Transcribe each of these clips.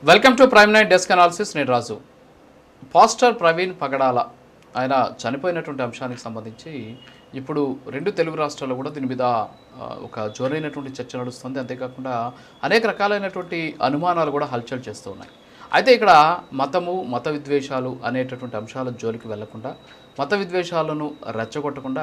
Welcome to prime nine desk analysis. నేను రాజు. Pastor Praveen పగడాల ఆయన చనిపోయినటువంటి అంశానికి సంబంధించి ఇప్పుడు రెండు తెలుగు రాష్ట్రాల్లో కూడా దీని మీద ఒక జోరైనటువంటి చర్చ నడుస్తుంది. అంతేకాకుండా అనేక రకాలైనటువంటి అనుమానాలు కూడా హల్చల్ చేస్తూ ఉన్నాయి. అయితే ఇక్కడ మత విద్వేషాలు అనేటటువంటి అంశాల జోలికి వెళ్లకుండా, మత విద్వేషాలను రెచ్చగొట్టకుండా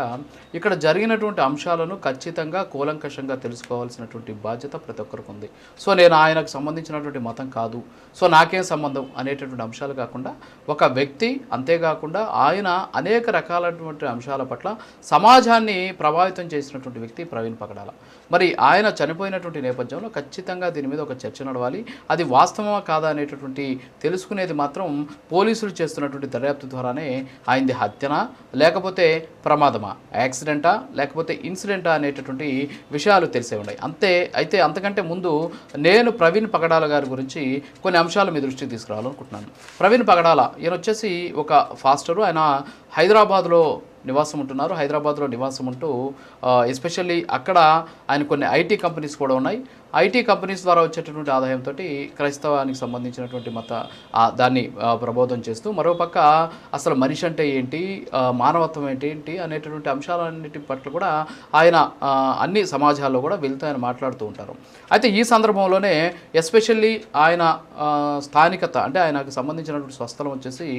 ఇక్కడ జరిగినటువంటి అంశాలను ఖచ్చితంగా కూలంకషంగా తెలుసుకోవాల్సినటువంటి బాధ్యత ప్రతి ఒక్కరికి ఉంది. సో నేను ఆయనకు సంబంధించినటువంటి మతం కాదు, సో నాకేం సంబంధం అనేటటువంటి అంశాలు కాకుండా ఒక వ్యక్తి, అంతేకాకుండా ఆయన అనేక రకాలైనటువంటి అంశాల పట్ల సమాజాన్ని ప్రభావితం చేసినటువంటి వ్యక్తి ప్రవీణ్ పగడాల. మరి ఆయన చనిపోయినటువంటి నేపథ్యంలో ఖచ్చితంగా దీని మీద ఒక చర్చ నడవాలి. అది వాస్తవమా కాదా అనేటటువంటి తెలుసుకునేది మాత్రం పోలీసులు చేస్తున్నటువంటి దర్యాప్తు ద్వారానే ఆయనది హత్యనా లేకపోతే ప్రమాదమా, యాక్సిడెంటా లేకపోతే ఇన్సిడెంటా అనేటటువంటి విషయాలు తెలిసే ఉన్నాయి. అయితే అంతకంటే ముందు నేను ప్రవీణ్ పగడాల గారి గురించి కొన్ని అంశాలు మీ దృష్టికి తీసుకురావాలనుకుంటున్నాను. ప్రవీణ్ పగడాల ఈయన వచ్చేసి ఒక ఫాస్టరు. ఆయన హైదరాబాద్లో నివాసం ఉంటున్నారు. హైదరాబాద్లో నివాసం ఉంటూ ఎస్పెషల్లీ అక్కడ ఆయన కొన్ని ఐటీ కంపెనీస్ కూడా ఉన్నాయి. ఐటీ కంపెనీస్ ద్వారా వచ్చేటటువంటి ఆదాయంతో క్రైస్తవానికి సంబంధించినటువంటి దాన్ని ప్రబోధం చేస్తూ, మరోపక్క అసలు మనిషి అంటే ఏంటి, మానవత్వం ఏంటి అనేటటువంటి అంశాలన్నిటి పట్ల కూడా ఆయన అన్ని సమాజాల్లో కూడా వెళ్తూ ఆయన మాట్లాడుతూ ఉంటారు. అయితే ఈ సందర్భంలోనే ఎస్పెషల్లీ ఆయన స్థానికత అంటే ఆయనకు సంబంధించినటువంటి స్వస్థలం వచ్చేసి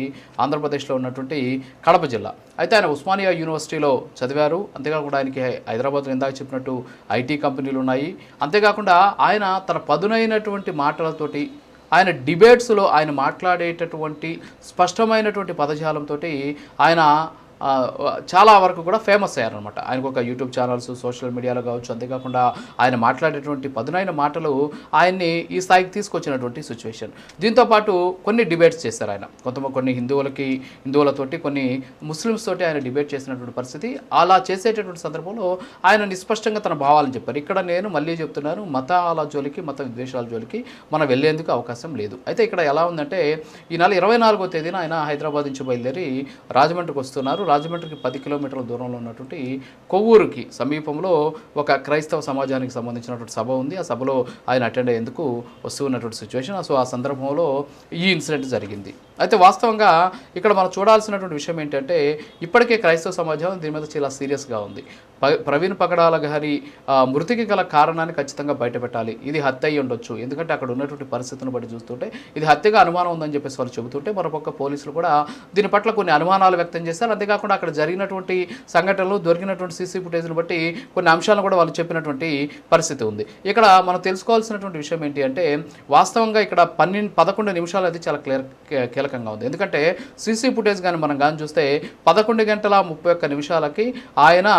ఆంధ్రప్రదేశ్లో ఉన్నటువంటి కడప జిల్లా. అయితే ఆయన ఉస్మానియా యూనివర్సిటీలో చదివారు. అంతేకాకుండా ఆయనకి హైదరాబాద్లో ఇందాక చెప్పినట్టు ఐటీ కంపెనీలు ఉన్నాయి. అంతేకాకుండా ఆయన తన పదునైనటువంటి మాటలతోటి, ఆయన డిబేట్స్లో ఆయన మాట్లాడేటటువంటి స్పష్టమైనటువంటి పదజాలంతో ఆయన చాలా వరకు కూడా ఫేమస్ అయ్యారనమాట. ఆయనకు ఒక యూట్యూబ్ ఛానల్స్, సోషల్ మీడియాలో కావచ్చు. అంతేకాకుండా ఆయన మాట్లాడేటువంటి పదునైన మాటలు ఆయన్ని ఈ స్థాయికి తీసుకొచ్చినటువంటి సిచ్యువేషన్. దీంతోపాటు కొన్ని డిబేట్స్ చేశారు ఆయన. కొన్ని హిందువులతోటి, కొన్ని ముస్లిమ్స్ తోటి ఆయన డిబేట్ చేసినటువంటి పరిస్థితి. అలా చేసేటటువంటి సందర్భంలో ఆయన నిస్పష్టంగా తన భావాలను చెప్పారు. ఇక్కడ నేను మళ్ళీ చెప్తున్నాను, మతాల జోలికి, మత విద్వేషాల జోలికి మనం వెళ్లేందుకు అవకాశం లేదు. అయితే ఇక్కడ ఎలా ఉందంటే ఈ నెల 24వ తేదీన ఆయన హైదరాబాద్ నుంచి బయలుదేరి రాజమండ్రికి వస్తున్నారు. రాజమండ్రికి 10 కిలోమీటర్ల దూరంలో ఉన్నటువంటి కొవ్వూరుకి సమీపంలో ఒక క్రైస్తవ సమాజానికి సంబంధించినటువంటి సభ ఉంది. ఆ సభలో ఆయన అటెండ్ అయ్యేందుకు వస్తూ ఉన్నటువంటి సిచ్యువేషన్. సో ఆ సందర్భంలో ఈ ఇన్సిడెంట్ జరిగింది. అయితే వాస్తవంగా ఇక్కడ మనం చూడాల్సినటువంటి విషయం ఏంటంటే ఇప్పటికే క్రైస్తవ సమాజం దీని మీద చాలా సీరియస్గా ఉంది. ప్రవీణ్ పగడాల గారి మృతికి గల కారణాన్ని ఖచ్చితంగా బయటపెట్టాలి. ఇది హత్య అయ్యి ఉండొచ్చు, ఎందుకంటే అక్కడ ఉన్నటువంటి పరిస్థితులను బట్టి చూస్తుంటే ఇది హత్యగా అనుమానం ఉందని చెప్పేసి వాళ్ళు చెబుతుంటే, మరొక పోలీసులు కూడా దీని పట్ల కొన్ని అనుమానాలు వ్యక్తం చేశారు. అంతేకాకుండా అక్కడ జరిగినటువంటి సంఘటనలు, దొరికినటువంటి సీసీ ఫుటేజ్ను బట్టి కొన్ని అంశాలను కూడా వాళ్ళు చెప్పినటువంటి పరిస్థితి ఉంది. ఇక్కడ మనం తెలుసుకోవాల్సినటువంటి విషయం ఏంటి అంటే వాస్తవంగా ఇక్కడ 11 నిమిషాలు అది చాలా కీలకంగా ఉంది. ఎందుకంటే సీసీ ఫుటేజ్ కానీ మనం కానీ చూస్తే 11 గంటల 31 నిమిషాలకి ఆయన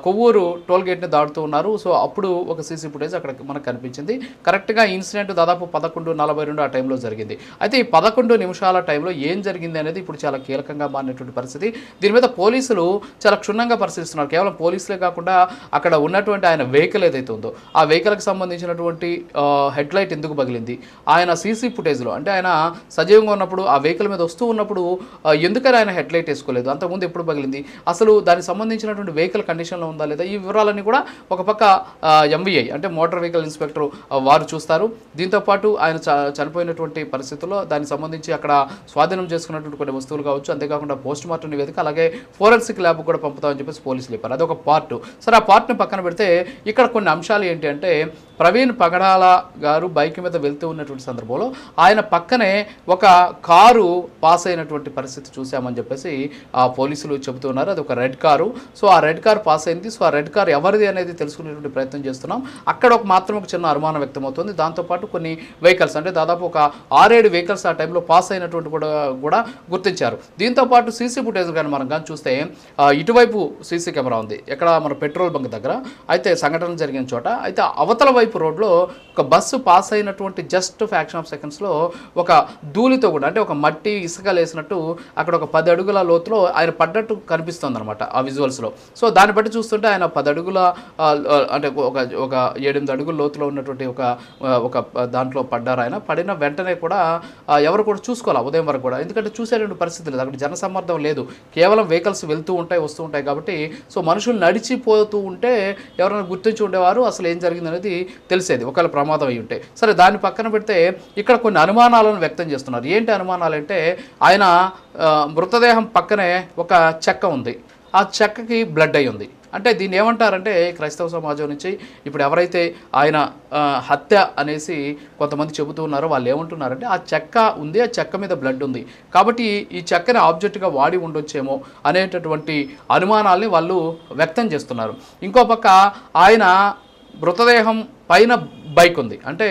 కొవ్వూరు టోల్ గేట్ని దాటుతూ ఉన్నారు. సో అప్పుడు ఒక సీసీ ఫుటేజ్ అక్కడ మనకు కనిపించింది. కరెక్ట్గా ఇన్సిడెంట్ దాదాపు 11:42 ఆ టైంలో జరిగింది. అయితే ఈ 11 నిమిషాల టైంలో ఏం జరిగింది అనేది ఇప్పుడు చాలా కీలకంగా మారినటువంటి పరిస్థితి. దీని మీద పోలీసులు చాలా క్షుణ్ణంగా పరిశీలిస్తున్నారు. కేవలం పోలీసులే కాకుండా అక్కడ ఉన్నటువంటి ఆయన వెహికల్ ఏదైతే ఉందో ఆ వెహికల్కి సంబంధించినటువంటి హెడ్ లైట్ ఎందుకు పగిలింది, ఆయన సీసీ ఫుటేజ్లో అంటే ఆయన సజీవంగా ఉన్నప్పుడు ఆ వెహికల్ మీద వస్తూ ఉన్నప్పుడు ఎందుకని ఆయన హెడ్ లైట్ వేసుకోలేదు, అంతకుముందు ఎప్పుడు పగిలింది, అసలు దానికి సంబంధించినటువంటి వెహికల్ కండిషన్లో ఉందా లేదా, ఈ వివరాలన్నీ కూడా ఒక పక్క ఎంవీఐ అంటే మోటార్ వెహికల్ ఇన్స్పెక్టర్ వారు చూస్తారు. దీంతోపాటు ఆయన చనిపోయినటువంటి పరిస్థితుల్లో దానికి సంబంధించి అక్కడ స్వాధీనం చేసుకున్నటువంటి కొన్ని వస్తువులు కావచ్చు, అంతేకాకుండా పోస్ట్ మార్టం నివేదిక, అలాగే ఫోరెన్సిక్ ల్యాబ్ కూడా పంపుతామని చెప్పేసి పోలీసులు చెప్పారు. అదొక పార్ట్. సరే, ఆ పార్ట్ని పక్కన పెడితే ఇక్కడ కొన్ని అంశాలు ఏంటి అంటే ప్రవీణ్ పగడాల గారు బైక్ మీద వెళ్తూ ఉన్నటువంటి సందర్భంలో ఆయన పక్కనే ఒక కారు పాస్ అయినటువంటి పరిస్థితి చూసామని చెప్పేసి పోలీసులు చెబుతున్నారు. అది ఒక రెడ్ కారు. సో ఆ రెడ్ కార్ పాస్ అయింది. సో ఆ రెడ్ కార్ ఎవరిది అనేది తెలుసుకునేటువంటి ప్రయత్నం చేస్తున్నాం. అక్కడ మాత్రం ఒక చిన్న అనుమానం వ్యక్తమవుతుంది. దాంతోపాటు కొన్ని వెహికల్స్ అంటే దాదాపు ఒక 6-7 వెహికల్స్ ఆ టైంలో పాస్ అయినటువంటి కూడా గుర్తించారు. దీంతోపాటు సీసీ ఫుటేజ్ కానీ మనం కానీ చూస్తే ఇటువైపు సీసీ కెమెరా ఉంది, ఎక్కడ మన పెట్రోల్ బంక్ దగ్గర, అయితే సంఘటన జరిగిన చోట. అయితే అవతల వైపు రోడ్లో ఒక బస్సు పాస్ అయినటువంటి జస్ట్ ఫ్యాక్షన్ ఆఫ్ సెకండ్స్లో ఒక ధూళితో కూడా అంటే ఒక మట్టి ఇసుక లేసినట్టు అక్కడ ఒక 10 అడుగుల లోతులో ఆయన పడ్డట్టు కనిపిస్తుంది అనమాట ఆ విజువల్స్లో. సో దాన్ని బట్టి బట్టి చూస్తుంటే ఆయన 10 అడుగుల అంటే ఒక 7-8 అడుగుల లోతులో ఉన్నటువంటి ఒక దాంట్లో పడ్డారు. ఆయన పడిన వెంటనే కూడా ఎవరు కూడా చూసుకోవాలి ఉదయం వరకు కూడా, ఎందుకంటే చూసేటువంటి పరిస్థితి లేదు, అక్కడ జనసమ్మర్దం లేదు, కేవలం వెహికల్స్ వెళ్తూ ఉంటాయి వస్తూ ఉంటాయి కాబట్టి. సో మనుషులు నడిచిపోతూ ఉంటే ఎవరైనా గుర్తించి ఉండేవారు, అసలు ఏం జరిగింది అనేది తెలిసేది ఒకవేళ ప్రమాదం అయి ఉంటే. సరే దాన్ని పక్కన పెడితే ఇక్కడ కొన్ని అనుమానాలను వ్యక్తం చేస్తున్నారు. ఏంటి అనుమానాలు అంటే, ఆయన మృతదేహం పక్కనే ఒక చెక్క ఉంది, ఆ చెక్కకి బ్లడ్ అయి ఉంది. అంటే దీన్ని ఏమంటారంటే క్రైస్తవ సమాజం నుంచి ఇప్పుడు ఎవరైతే ఆయన హత్య అనేసి కొంతమంది చెబుతూ ఉన్నారో వాళ్ళు ఏమంటున్నారంటే, ఆ చెక్క ఉంది, ఆ చెక్క మీద బ్లడ్ ఉంది కాబట్టి ఈ చెక్కని ఆబ్జెక్ట్గా వాడి ఉండొచ్చేమో అనేటటువంటి అనుమానాల్ని వాళ్ళు వ్యక్తం చేస్తున్నారు. ఇంకో పక్క ఆయన మృతదేహం పైన బైక్ ఉంది, అంటే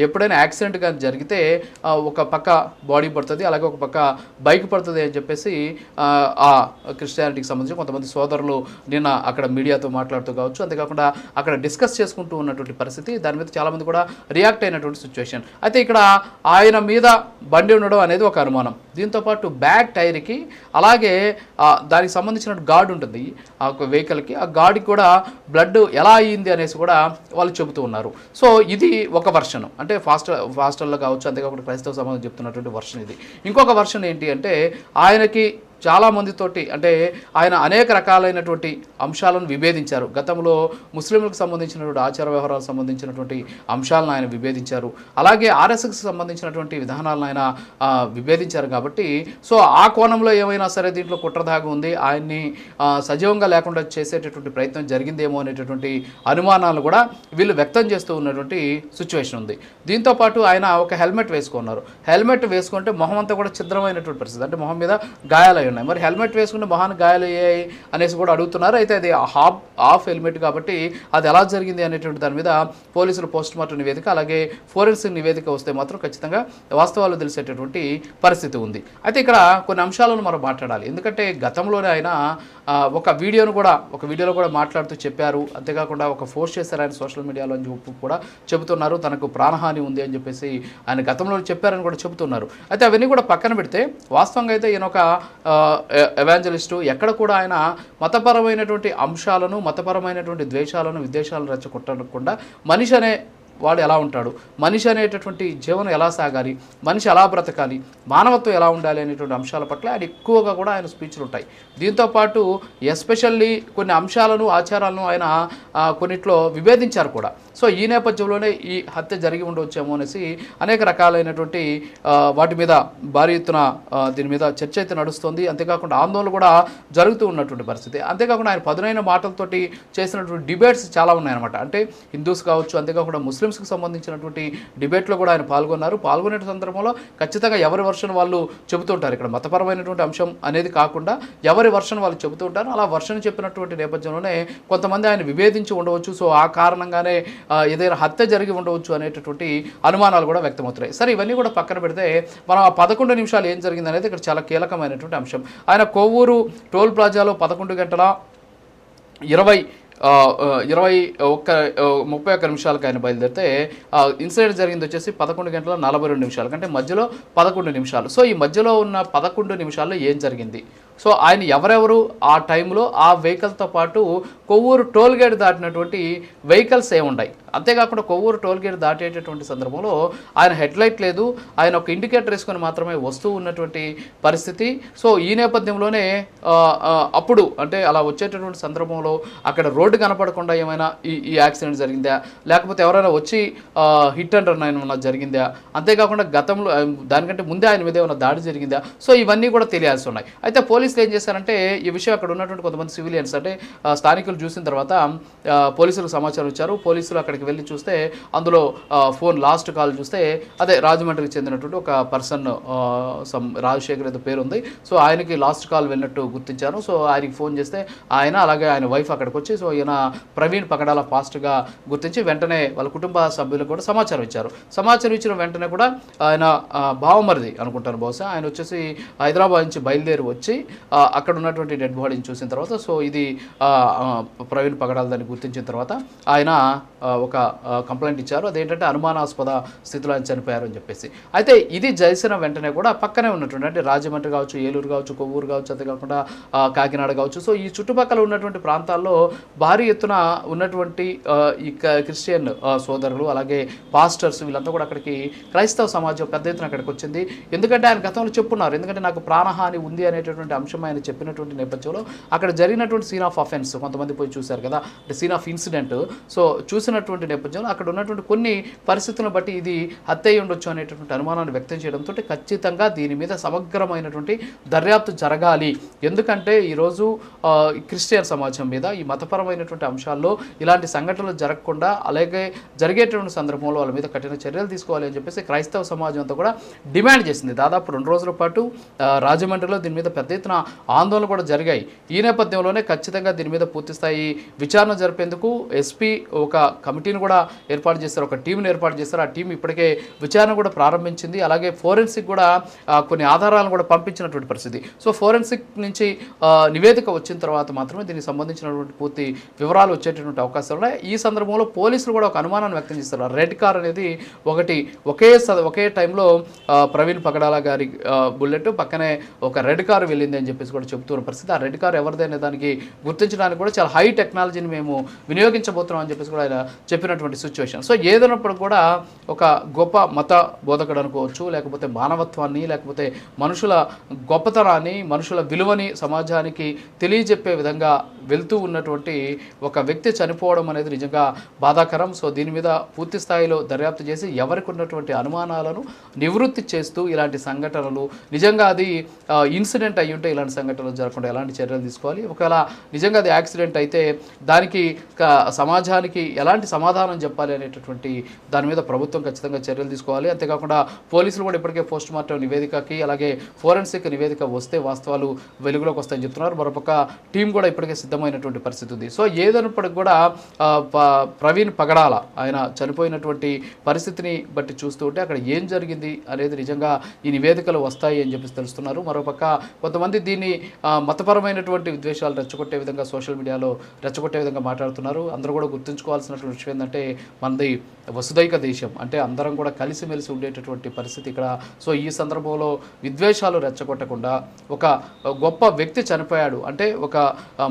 ఎప్పుడైనా యాక్సిడెంట్ కానీ జరిగితే ఒక పక్క బాడీ పడుతుంది, అలాగే ఒక పక్క బైక్ పడుతుంది అని చెప్పేసి ఆ క్రిస్టియానిటీకి సంబంధించి కొంతమంది సోదరులు నిన్న అక్కడ మీడియాతో మాట్లాడుతూ కావచ్చు, అంతేకాకుండా అక్కడ డిస్కస్ చేసుకుంటూ ఉన్నటువంటి పరిస్థితి, దాని మీద చాలామంది కూడా రియాక్ట్ అయినటువంటి సిచ్యువేషన్. అయితే ఇక్కడ ఆయన మీద బండి ఉండడం అనేది ఒక అనుమానం, దీంతోపాటు బ్యాక్ టైర్కి అలాగే దానికి సంబంధించిన గార్డ్ ఉంటుంది ఆ వెహికల్కి, ఆ గార్డ్కి కూడా బ్లడ్ ఎలా అయ్యింది అనేసి కూడా వాళ్ళు చెబుతూ ఉన్నారు. సో ఇది ఒక వర్షన్, అంటే ఫాస్టర్లో కావచ్చు, అంతేకాకుండా క్రైస్తవ సమాజం చెప్తున్నటువంటి వర్షన్ ఇది. ఇంకొక వర్షన్ ఏంటి అంటే, ఆయనకి చాలామందితోటి అంటే ఆయన అనేక రకాలైనటువంటి అంశాలను విభేదించారు. గతంలో ముస్లింలకు సంబంధించినటువంటి ఆచార వ్యవహారాలకు సంబంధించినటువంటి అంశాలను ఆయన విభేదించారు, అలాగే ఆర్ఎస్ఎస్కి సంబంధించినటువంటి విధానాలను ఆయన విభేదించారు. కాబట్టి సో ఆ కోణంలో ఏమైనా సరే దీంట్లో కుట్రదాగి ఉంది, ఆయన్ని సజీవంగా లేకుండా చేసేటటువంటి ప్రయత్నం జరిగిందేమో అనేటటువంటి అనుమానాలు కూడా వీళ్ళు వ్యక్తం చేస్తూ ఉన్నటువంటి సిచ్యువేషన్ ఉంది. దీంతోపాటు ఆయన ఒక హెల్మెట్ వేసుకున్నారు, హెల్మెట్ వేసుకుంటే మొహం అంతా కూడా ఛిద్రమైనటువంటి పరిస్థితి, అంటే మొహం మీద గాయాలు ఉన్నాయి. మరి హెల్మెట్ వేసుకుంటే మొహాన్ని గాయాలు అయ్యాయి అనేసి కూడా అడుగుతున్నారు. అయితే అది హాఫ్ హెల్మెట్ కాబట్టి అది ఎలా జరిగింది అనేటువంటి దాని మీద పోలీసులు పోస్ట్ మార్టం నివేదిక అలాగే ఫోరెన్సిక్ నివేదిక వస్తే మాత్రం ఖచ్చితంగా వాస్తవాలు తెలిసేటటువంటి పరిస్థితి ఉంది. అయితే ఇక్కడ కొన్ని అంశాలను మనం మాట్లాడాలి, ఎందుకంటే గతంలోనే ఆయన ఒక వీడియోలో కూడా మాట్లాడుతూ చెప్పారు, అంతేకాకుండా ఒక పోస్ట్ చేశారు ఆయన సోషల్ మీడియాలో అని చెప్పి కూడా చెబుతున్నారు, తనకు ప్రాణహాని ఉంది అని చెప్పేసి ఆయన గతంలో చెప్పారని కూడా చెబుతున్నారు. అయితే అవన్నీ కూడా పక్కన పెడితే వాస్తవంగా అయితే ఈయన ఒక ఎవాంజలిస్టు, ఎక్కడ కూడా ఆయన మతపరమైనటువంటి అంశాలను మతపరమైనటువంటి ద్వేషాలను విద్వేషాలను రెచ్చగొట్టకుండా మనిషి అనే వాడు ఎలా ఉంటాడు, మనిషి అనేటటువంటి జీవనం ఎలా సాగాలి, మనిషి ఎలా బ్రతకాలి, మానవత్వం ఎలా ఉండాలి అనేటువంటి అంశాల పట్ల ఆయన ఎక్కువగా కూడా ఆయన స్పీచ్లు ఉంటాయి. దీంతోపాటు ఎస్పెషల్లీ కొన్ని అంశాలను ఆచారాలను ఆయన కొన్నిట్లో విభేదించారు కూడా. సో ఈ నేపథ్యంలోనే ఈ హత్య జరిగి ఉండవచ్చేమో అనేసి అనేక రకాలైనటువంటి వాటి మీద భారీ ఎత్తున దీని మీద చర్చ అయితే నడుస్తుంది. అంతేకాకుండా ఆందోళన కూడా జరుగుతూ ఉన్నటువంటి పరిస్థితి. అంతేకాకుండా ఆయన పదునైన మాటలతోటి చేసినటువంటి డిబేట్స్ చాలా ఉన్నాయన్నమాట, అంటే హిందూస్ కావచ్చు, అంతేకాకుండా ముస్లిమ్స్కి సంబంధించినటువంటి డిబేట్లో కూడా ఆయన పాల్గొనే సందర్భంలో ఖచ్చితంగా ఎవరి వర్షన్ వాళ్ళు చెబుతుంటారు. ఇక్కడ మతపరమైనటువంటి అంశం అనేది కాకుండా ఎవరి వర్షన్ వాళ్ళు చెబుతూ ఉంటారు. అలా వర్షన్ చెప్పినటువంటి నేపథ్యంలోనే కొంతమంది ఆయన విభేదించి ఉండవచ్చు. సో ఆ కారణంగానే ఏదైనా హత్య జరిగి ఉండవచ్చు అనేటటువంటి అనుమానాలు కూడా వ్యక్తమవుతున్నాయి. సరే ఇవన్నీ కూడా పక్కన పెడితే మనం ఆ 11 నిమిషాలు ఏం జరిగింది అనేది ఇక్కడ చాలా కీలకమైనటువంటి అంశం. ఆయన కొవ్వూరు టోల్ ప్లాజాలో 11 గంటల 31 నిమిషాలకు ఆయన బయలుదేరితే ఇన్సిడెంట్ జరిగింది వచ్చేసి 11 గంటల 42 నిమిషాలు, అంటే మధ్యలో 11 నిమిషాలు. సో ఈ మధ్యలో ఉన్న 11 నిమిషాల్లో ఏం జరిగింది, సో ఆయన ఎవరెవరు ఆ టైంలో ఆ వెహికల్తో పాటు కొవ్వూరు టోల్ గేట్ దాటినటువంటి వెహికల్స్ ఏమున్నాయి, అంతేకాకుండా కొవ్వూరు టోల్ గేట్ దాటేటటువంటి సందర్భంలో ఆయన హెడ్లైట్ లేదు, ఆయన ఒక ఇండికేటర్ వేసుకొని మాత్రమే వస్తూ ఉన్నటువంటి పరిస్థితి. సో ఈ నేపథ్యంలోనే అప్పుడు అంటే అలా వచ్చేటటువంటి సందర్భంలో అక్కడ రోడ్డు కనపడకుండా ఏమైనా ఈ యాక్సిడెంట్ జరిగిందా, లేకపోతే ఎవరైనా వచ్చి హిట్ అండ్ రన్ ఏమైనా జరిగిందా, అంతేకాకుండా గతంలో దానికంటే ముందే ఆయన మీద ఏమైనా దాడి జరిగిందా, సో ఇవన్నీ కూడా తెలియాల్సి ఉన్నాయి. అయితే పోలీసులు ఏం చేశారంటే ఈ విషయం అక్కడ ఉన్నటువంటి కొంతమంది సివిలియన్స్ అంటే స్థానికులు చూసిన తర్వాత పోలీసులకు సమాచారం ఇచ్చారు. పోలీసులు అక్కడికి వెళ్ళి చూస్తే అందులో ఫోన్ లాస్ట్ కాల్ చూస్తే అదే రాజమండ్రికి చెందినటువంటి ఒక పర్సన్ రాజశేఖర్ ఏదో పేరు ఉంది, సో ఆయనకి లాస్ట్ కాల్ వెళ్ళినట్టు గుర్తించారు. సో ఆయనకి ఫోన్ చేస్తే ఆయన అలాగే ఆయన వైఫ్ అక్కడికి వచ్చి సో ఈయన ప్రవీణ్ పగడాల ఫాస్ట్గా గుర్తించి వెంటనే వాళ్ళ కుటుంబ సభ్యులకు కూడా సమాచారం ఇచ్చారు. సమాచారం ఇచ్చిన వెంటనే కూడా ఆయన భావమరిది అనుకుంటాను బహుశా, ఆయన వచ్చేసి హైదరాబాద్ నుంచి బయలుదేరి వచ్చి అక్కడ ఉన్నటువంటి డెడ్ బాడీని చూసిన తర్వాత సో ఇది ప్రవీణ్ పగడాల దాన్ని గుర్తించిన తర్వాత ఆయన ఒక ఒక కంప్లైంట్ ఇచ్చారు. అదేంటంటే అనుమానాస్పద స్థితిలో ఆయన చనిపోయారు అని చెప్పేసి. అయితే ఇది జరిసిన వెంటనే కూడా పక్కనే ఉన్నటువంటి అంటే రాజమండ్రి కావచ్చు, ఏలూరు కావచ్చు, కొవ్వూరు కావచ్చు, అంతేకాకుండా కాకినాడ కావచ్చు. సో ఈ చుట్టుపక్కల ఉన్నటువంటి ప్రాంతాల్లో భారీ ఎత్తున ఉన్నటువంటి ఈ క్రిస్టియన్ సోదరులు అలాగే పాస్టర్స్ వీళ్ళంతా కూడా అక్కడికి క్రైస్తవ సమాజం పెద్ద ఎత్తున అక్కడికి వచ్చింది. ఎందుకంటే ఆయన గతంలో చెప్పున్నారు, ఎందుకంటే నాకు ప్రాణహాని ఉంది అనేటటువంటి అంశం ఆయన చెప్పినటువంటి నేపథ్యంలో అక్కడ జరిగినటువంటి సీన్ ఆఫ్ అఫెన్స్ కొంతమంది పోయి చూశారు కదా, అంటే సీన్ ఆఫ్ ఇన్సిడెంట్. సో చూసినటువంటి నేపథ్యంలో అక్కడ ఉన్నటువంటి కొన్ని పరిస్థితులను బట్టి ఇది హత్య అయి ఉండొచ్చు అనేటటువంటి అనుమానాన్ని వ్యక్తం చేయడంతో ఖచ్చితంగా దీని మీద సమగ్రమైనటువంటి దర్యాప్తు జరగాలి. ఎందుకంటే ఈరోజు క్రిస్టియన్ సమాజం మీద ఈ మతపరమైనటువంటి అంశాల్లో ఇలాంటి సంఘటనలు జరగకుండా అలాగే జరిగేటువంటి సందర్భంలో వాళ్ళ మీద కఠిన చర్యలు తీసుకోవాలి అని చెప్పేసి క్రైస్తవ సమాజం అంతా కూడా డిమాండ్ చేసింది. దాదాపు 2 రోజుల పాటు రాజమండ్రిలో దీని మీద పెద్ద ఎత్తున ఆందోళనలు కూడా జరిగాయి. ఈ నేపథ్యంలోనే ఖచ్చితంగా దీని మీద పూర్తిస్థాయి విచారణ జరిపేందుకు ఎస్పీ ఒక కమిటీని కూడా ఏర్పాటు చేశారు, ఒక టీంని ఏర్పాటు చేశారు. ఆ టీం ఇప్పటికే విచారణ కూడా ప్రారంభించింది. అలాగే ఫోరెన్సిక్ కూడా కొన్ని ఆధారాలను కూడా పంపించినటువంటి పరిస్థితి. సో ఫోరెన్సిక్ నుంచి నివేదిక వచ్చిన తర్వాత మాత్రమే దీనికి సంబంధించినటువంటి పూర్తి వివరాలు వచ్చేటటువంటి అవకాశాలు ఉన్నాయి. ఈ సందర్భంలో పోలీసులు కూడా ఒక అనుమానాన్ని వ్యక్తం చేస్తారు. రెడ్ కార్ అనేది ఒకే టైంలో ప్రవీణ్ పగడాల గారి బుల్లెట్ పక్కనే ఒక రెడ్ కార్ వెళ్ళింది అని చెప్పేసి కూడా చెబుతున్న పరిస్థితి. ఆ రెడ్ కార్ ఎవరిదైనా దానికి గుర్తించడానికి కూడా చాలా హై టెక్నాలజీని మేము వినియోగించబోతున్నాం అని చెప్పేసి కూడా ఆయన చెప్పినటువంటి సిచ్యువేషన్. సో ఏదైనప్పుడు కూడా ఒక గొప్ప మత బోధకుడు అనుకోవచ్చు, లేకపోతే మానవత్వాన్ని, లేకపోతే మనుషుల గొప్పతనాన్ని, మనుషుల విలువని సమాజానికి తెలియజెప్పే విధంగా వెళ్తూ ఉన్నటువంటి ఒక వ్యక్తి చనిపోవడం అనేది నిజంగా బాధాకరం. సో దీని మీద పూర్తి స్థాయిలో దర్యాప్తు చేసి ఎవరికి ఉన్నటువంటి అనుమానాలను నివృత్తి చేస్తూ ఇలాంటి సంఘటనలు నిజంగా అది ఇన్సిడెంట్ అయ్యి ఉంటే ఇలాంటి సంఘటనలు జరగకుండా ఎలాంటి చర్యలు తీసుకోవాలి, ఒకవేళ నిజంగా అది యాక్సిడెంట్ అయితే దానికి సమాజానికి ఎలాంటి సమాధానం చెప్పాలి అనేటటువంటి దాని మీద ప్రభుత్వం ఖచ్చితంగా చర్యలు తీసుకోవాలి. అంతేకాకుండా పోలీసులు కూడా ఇప్పటికే పోస్ట్ మార్టం నివేదికకి అలాగే ఫోరెన్సిక్ నివేదిక వస్తే వాస్తవాలు వెలుగులోకి వస్తాయని చెప్తున్నారు. మరొక టీం కూడా ఇప్పటికే సిద్ధమైనటువంటి పరిస్థితి ఉంది. సో ఏదైనప్పటికీ కూడా ప్రవీణ్ పగడాల ఆయన చనిపోయినటువంటి పరిస్థితిని బట్టి చూస్తూ ఉంటే అక్కడ ఏం జరిగింది అనేది నిజంగా ఈ నివేదికలు వస్తాయి అని చెప్పి తెలుస్తున్నారు. మరోపక్క కొంతమంది దీన్ని మతపరమైనటువంటి విద్వేషాలు రెచ్చగొట్టే విధంగా సోషల్ మీడియాలో రెచ్చగొట్టే విధంగా మాట్లాడుతున్నారు. అందరూ కూడా గుర్తుంచుకోవాల్సినటువంటి విషయం ఏంటంటే మనది వసుదైక దేశం, అంటే అందరం కూడా కలిసిమెలిసి ఉండేటటువంటి పరిస్థితి ఇక్కడ. సో ఈ సందర్భంలో విద్వేషాలు రెచ్చగొట్టకుండా ఒక గొప్ప వ్యక్తి చనిపోయాడు అంటే ఒక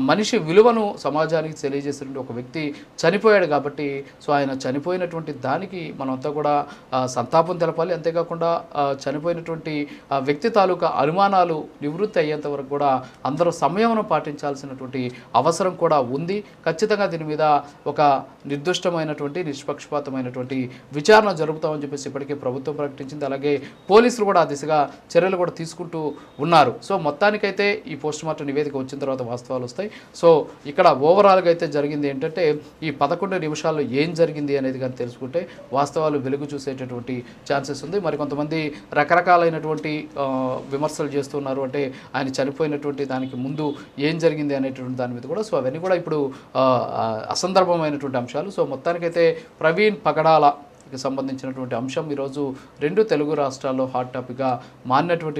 మనిషి విలువను సమాజానికి తెలియజేసినటువంటి ఒక వ్యక్తి చనిపోయాడు కాబట్టి సో ఆయన చనిపోయినటువంటి దానికి మనమంతా కూడా సంతాపం తెలపాలి. అంతేకాకుండా చనిపోయినటువంటి వ్యక్తి తాలూకా అనుమానాలు నివృత్తి అయ్యేంత వరకు కూడా అందరూ సంయమనం పాటించాల్సినటువంటి అవసరం కూడా ఉంది. ఖచ్చితంగా దీని మీద ఒక నిర్దిష్టమైనటువంటి నిష్పక్షపాతమైనటువంటి విచారణ జరుపుతామని చెప్పేసి ఇప్పటికే ప్రభుత్వం ప్రకటించింది. అలాగే పోలీసులు కూడా ఆ దిశగా చర్యలు కూడా తీసుకుంటూ ఉన్నారు. సో మొత్తానికైతే ఈ పోస్ట్ మార్టం నివేదిక వచ్చిన తర్వాత వాస్తవాలు వస్తాయి. సో ఇక్కడ ఓవరాల్గా అయితే జరిగింది ఏంటంటే ఈ 11 నిమిషాల్లో ఏం జరిగింది అనేది కానీ తెలుసుకుంటే వాస్తవాలు వెలుగు చూసేటటువంటి ఛాన్సెస్ ఉంది. మరి కొంతమంది రకరకాలైనటువంటి విమర్శలు చేస్తున్నారు, అంటే ఆయన చనిపోయినటువంటి దానికి ముందు ఏం జరిగింది అనేటువంటి దాని మీద కూడా. సో అవన్నీ కూడా ఇప్పుడు అసందర్భమైనటువంటి అంశాలు. సో మొత్తానికైతే ప్రవీణ్ పగడాల సంబంధించినటువంటి అంశం ఈరోజు 2 తెలుగు రాష్ట్రాల్లో హాట్ టాపిక్గా మారినటువంటి